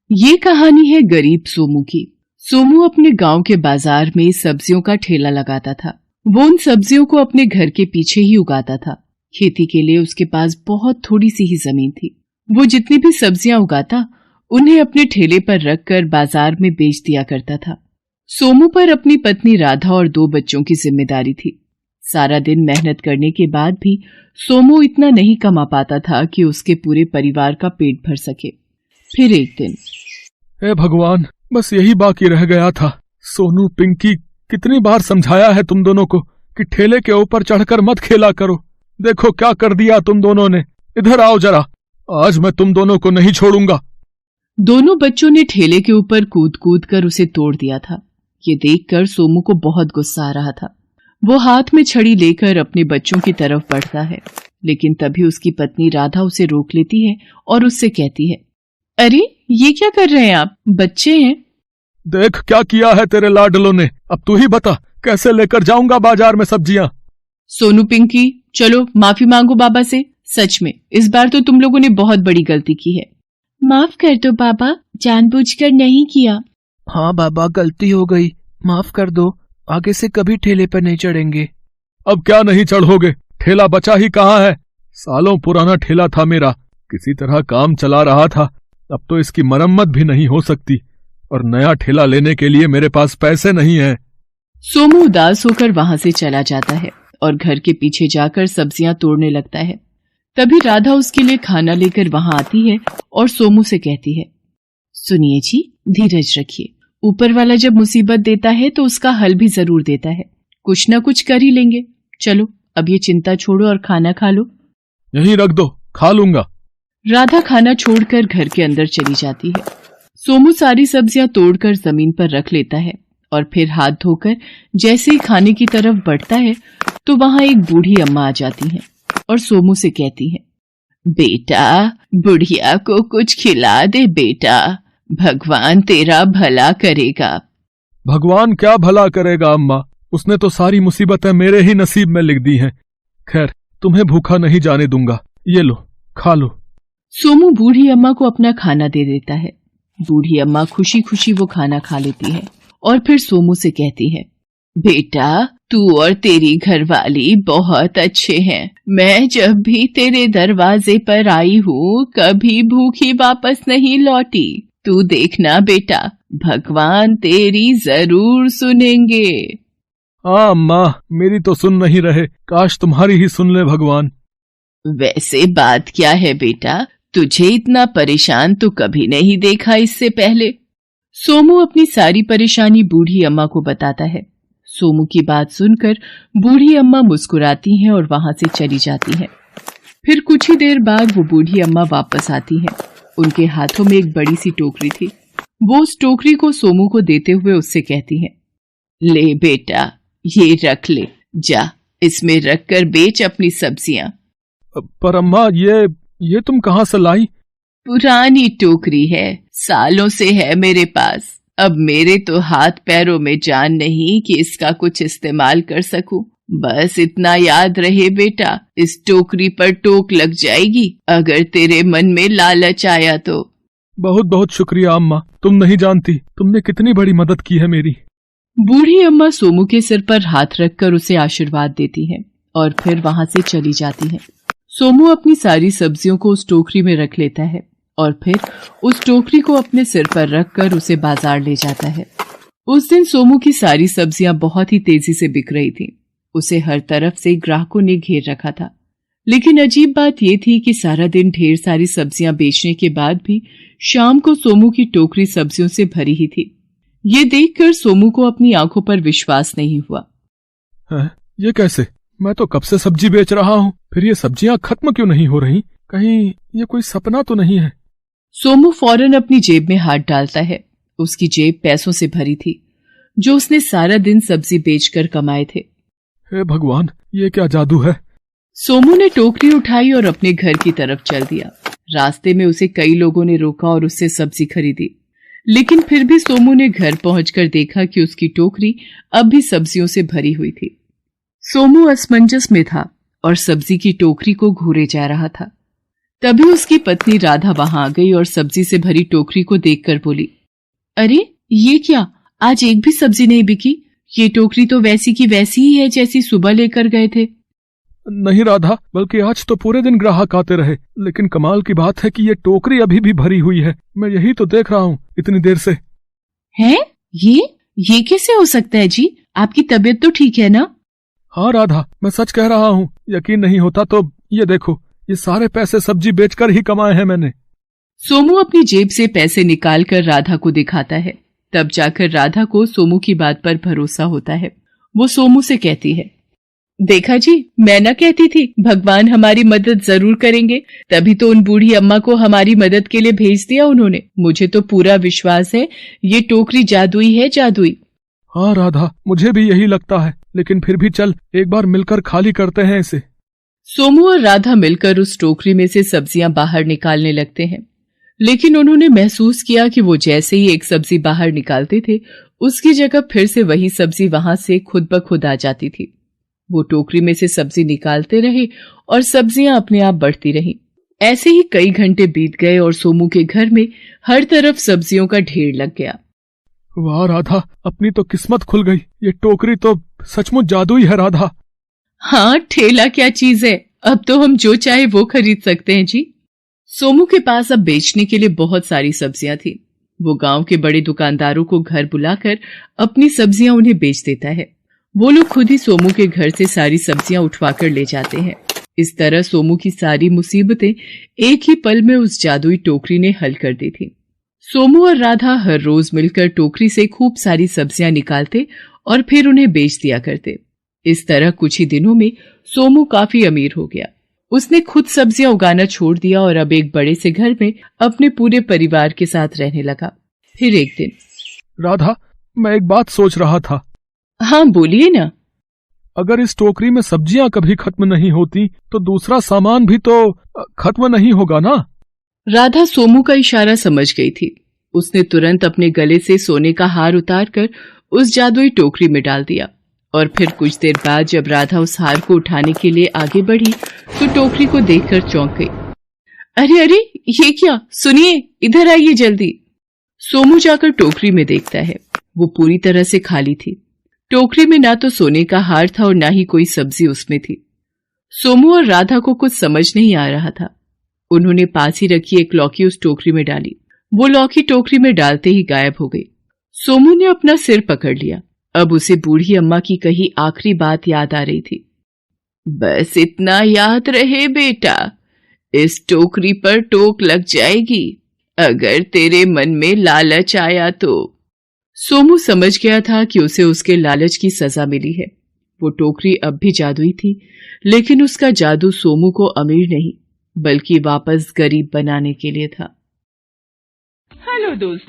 ये कहानी है गरीब सोमू की। सोमू अपने गांव के बाजार में सब्जियों का ठेला लगाता था। वो उन सब्जियों को अपने घर के पीछे ही उगाता था। खेती के लिए उसके पास बहुत थोड़ी सी ही जमीन थी। वो जितनी भी सब्जियां उगाता उन्हें अपने ठेले पर रखकर बाजार में बेच दिया करता था। सोमू पर अपनी पत्नी राधा और 2 बच्चों की जिम्मेदारी थी। सारा दिन मेहनत करने के बाद भी सोमू इतना नहीं कमा पाता था कि उसके पूरे परिवार का पेट भर सके। फिर एक दिन, हे भगवान, बस यही बाकी रह गया था। सोनू, पिंकी, कितनी बार समझाया है तुम दोनों को कि ठेले के ऊपर चढ़कर मत खेला करो। देखो क्या कर दिया तुम दोनों ने। इधर आओ जरा, आज मैं तुम दोनों को नहीं छोड़ूंगा। दोनों बच्चों ने ठेले के ऊपर कूद कूद कर उसे तोड़ दिया था। ये देखकर सोमू को बहुत गुस्सा आ रहा था। वो हाथ में छड़ी लेकर अपने बच्चों की तरफ बढ़ता है, लेकिन तभी उसकी पत्नी राधा उसे रोक लेती है और उससे कहती है, अरे ये क्या कर रहे हैं आप? बच्चे हैं। देख क्या किया है तेरे लाडलों ने। अब तू ही बता, कैसे लेकर जाऊंगा बाजार में सब्जियां। सोनू, पिंकी, चलो माफी मांगो बाबा से। सच में इस बार तो तुम लोगों ने बहुत बड़ी गलती की है। माफ कर दो बाबा, जानबूझकर नहीं किया। हाँ बाबा, गलती हो गई, माफ कर दो। आगे से कभी ठेले पर नहीं चढ़ेंगे। अब क्या नहीं चढ़ोगे? ठेला बचा ही कहाँ है? सालों पुराना ठेला था मेरा, किसी तरह काम चला रहा था। अब तो इसकी मरम्मत भी नहीं हो सकती और नया ठेला लेने के लिए मेरे पास पैसे नहीं है। सोमू उदास होकर वहां से चला जाता है और घर के पीछे जाकर सब्जियां तोड़ने लगता है। तभी राधा उसके लिए खाना लेकर वहां आती है और सोमू से कहती है, सुनिए जी, धीरज रखिए। ऊपर वाला जब मुसीबत देता है तो उसका हल भी जरूर देता है। कुछ न कुछ कर ही लेंगे। चलो अब ये चिंता छोड़ो और खाना खा लो। यहीं रख दो, खा लूंगा। राधा खाना छोड़कर घर के अंदर चली जाती है। सोमू सारी सब्जियां तोड़कर जमीन पर रख लेता है और फिर हाथ धोकर जैसे ही खाने की तरफ बढ़ता है तो वहां एक बूढ़ी अम्मा आ जाती हैं और सोमू से कहती है, बेटा, बुढ़िया को कुछ खिला दे बेटा, भगवान तेरा भला करेगा। भगवान क्या भला करेगा अम्मा? उसने तो सारी मुसीबतें मेरे ही नसीब में लिख दी हैं। खैर, तुम्हें भूखा नहीं जाने दूंगा। ये लो, खा लो। सोमू बूढ़ी अम्मा को अपना खाना दे देता है। बूढ़ी अम्मा खुशी खुशी वो खाना खा लेती है और फिर सोमू से कहती है, बेटा, तू और तेरी घरवाली बहुत अच्छे हैं। मैं जब भी तेरे दरवाजे पर आई हूँ कभी भूखी वापस नहीं लौटी। तू देखना बेटा, भगवान तेरी जरूर सुनेंगे। हाँ अम्मा, मेरी तो सुन नहीं रहे, काश तुम्हारी ही सुन ले भगवान। वैसे बात क्या है बेटा, तुझे इतना परेशान तो कभी नहीं देखा इससे पहले। सोमू अपनी सारी परेशानी बूढ़ी अम्मा को बताता है। सोमू की बात सुनकर बूढ़ी अम्मा मुस्कुराती हैं और वहां से चली जाती हैं। फिर कुछ ही देर बाद वो बूढ़ी अम्मा वापस आती हैं। उनके हाथों में एक बड़ी सी टोकरी थी। वो उस टोकरी को सोमू को देते हुए उससे कहती हैं, ले बेटा, ये रख ले, जा इसमें रखकर बेच अपनी सब्जियां। पर अम्मा, ये तुम कहाँ से लाई? पुरानी टोकरी है, सालों से है मेरे पास। अब मेरे तो हाथ पैरों में जान नहीं कि इसका कुछ इस्तेमाल कर सकूं। बस इतना याद रहे बेटा, इस टोकरी पर टोक लग जाएगी अगर तेरे मन में लालच आया तो। बहुत बहुत शुक्रिया अम्मा, तुम नहीं जानती तुमने कितनी बड़ी मदद की है मेरी। बूढ़ी अम्मा सोमू के सिर पर हाथ रखकर उसे आशीर्वाद देती हैं और फिर वहां से चली जाती हैं। सोमू अपनी सारी सब्जियों को उस टोकरी में रख लेता है और फिर उस टोकरी को अपने सिर पर रखकर उसे बाजार ले जाता है। उस दिन सोमू की सारी सब्जियां बहुत ही तेजी से बिक रही थीं। उसे हर तरफ से ग्राहकों ने घेर रखा था। लेकिन अजीब बात यह थी कि सारा दिन ढेर सारी सब्जियां बेचने के बाद भी शाम को सोमू की टोकरी सब्जियों से भरी ही थी। ये देखकर सोमू को अपनी आंखों पर विश्वास नहीं हुआ। ये कैसे? मैं तो कब से सब्जी बेच रहा हूँ, फिर ये सब्जियां खत्म क्यों नहीं हो रही? कहीं ये कोई सपना तो नहीं है? सोमू फौरन अपनी जेब में हाथ डालता है। उसकी जेब पैसों से भरी थी जो उसने सारा दिन सब्जी बेचकर कमाए थे। हे भगवान, ये क्या जादू है? सोमू ने टोकरी उठाई और अपने घर की तरफ चल दिया। रास्ते में उसे कई लोगों ने रोका और उससे सब्जी खरीदी, लेकिन फिर भी सोमू ने घर पहुंचकर देखा कि उसकी टोकरी अब भी सब्जियों से भरी हुई थी। सोमू असमंजस में था और सब्जी की टोकरी को घूरे जा रहा था। तभी उसकी पत्नी राधा वहां आ गई और सब्जी से भरी टोकरी को देखकर बोली, अरे ये क्या, आज एक भी सब्जी नहीं बिकी? ये टोकरी तो वैसी की वैसी ही है जैसी सुबह लेकर गए थे। नहीं राधा, बल्कि आज तो पूरे दिन ग्राहक आते रहे, लेकिन कमाल की बात है कि ये टोकरी अभी भी भरी हुई है। मैं यही तो देख रहा हूँ इतनी देर से। हैं? ये कैसे हो सकता है जी? आपकी तबीयत तो ठीक है ना? हाँ राधा, मैं सच कह रहा हूँ। यकीन नहीं होता तो ये देखो, ये सारे पैसे सब्जी बेचकर ही कमाए हैं मैंने। सोमू अपनी जेब से पैसे निकालकर राधा को दिखाता है। तब जाकर राधा को सोमू की बात पर भरोसा होता है। वो सोमू से कहती है, देखा जी, मैं ना कहती थी भगवान हमारी मदद जरूर करेंगे, तभी तो उन बूढ़ी अम्मा को हमारी मदद के लिए भेज दिया उन्होंने। मुझे तो पूरा विश्वास है ये टोकरी जादुई है, जादुई। हाँ राधा, मुझे भी यही लगता है, लेकिन फिर भी चल एक बार मिलकर खाली करते हैं इसे। सोमू और राधा मिलकर उस टोकरी में से सब्जियां बाहर निकालने लगते हैं, लेकिन उन्होंने महसूस किया कि वो जैसे ही एक सब्जी बाहर निकालते थे, उसकी जगह फिर से वही सब्जी वहां से खुद ब खुद आ जाती थी। वो टोकरी में से सब्जी निकालते रहे और सब्जियां अपने आप बढ़ती रहीं। ऐसे ही कई घंटे बीत गए और सोमू के घर में हर तरफ सब्जियों का ढेर लग गया। वाह राधा, अपनी तो किस्मत खुल गई। ये टोकरी तो सचमुच जादुई है राधा। हाँ, ठेला क्या चीज है, अब तो हम जो चाहे वो खरीद सकते हैं जी। सोमू के पास अब बेचने के लिए बहुत सारी सब्जियां थी। वो गांव के बड़े दुकानदारों को घर बुलाकर अपनी सब्जियां उन्हें बेच देता है। वो लोग खुद ही सोमू के घर से सारी सब्जियां उठवाकर ले जाते हैं। इस तरह सोमू की सारी मुसीबतें एक ही पल में उस जादुई टोकरी ने हल कर दी थी। सोमू और राधा हर रोज मिलकर टोकरी से खूब सारी सब्जियां निकालते और फिर उन्हें बेच दिया करते। इस तरह कुछ ही दिनों में सोमू काफी अमीर हो गया। उसने खुद सब्जियां उगाना छोड़ दिया और अब एक बड़े से घर में अपने पूरे परिवार के साथ रहने लगा। फिर एक दिन, राधा, मैं एक बात सोच रहा था। हाँ बोलिए ना। अगर इस टोकरी में सब्जियां कभी खत्म नहीं होती तो दूसरा सामान भी तो खत्म नहीं होगा ना? राधा सोमू का इशारा समझ गई थी। उसने तुरंत अपने गले से सोने का हार उतारकर उस जादुई टोकरी में डाल दिया और फिर कुछ देर बाद जब राधा उस हार को उठाने के लिए आगे बढ़ी तो टोकरी को देखकर चौंक गई। अरे अरे, ये क्या, सुनिए, इधर आइए जल्दी। सोमू जाकर टोकरी में देखता है। वो पूरी तरह से खाली थी। टोकरी में ना तो सोने का हार था और ना ही कोई सब्जी उसमें थी। सोमू और राधा को कुछ समझ नहीं आ रहा था। उन्होंने पास ही रखी एक लौकी उस टोकरी में डाली। वो लौकी टोकरी में डालते ही गायब हो गई। सोमू ने अपना सिर पकड़ लिया। अब उसे बूढ़ी अम्मा की कही आखिरी बात याद आ रही थी। बस इतना याद रहे बेटा, इस टोकरी पर टोक लग जाएगी अगर तेरे मन में लालच आया तो। सोमू समझ गया था कि उसे उसके लालच की सजा मिली है। वो टोकरी अब भी जादुई थी, लेकिन उसका जादू सोमू को अमीर नहीं बल्कि वापस गरीब बनाने के लिए था। हेलो दोस्तों।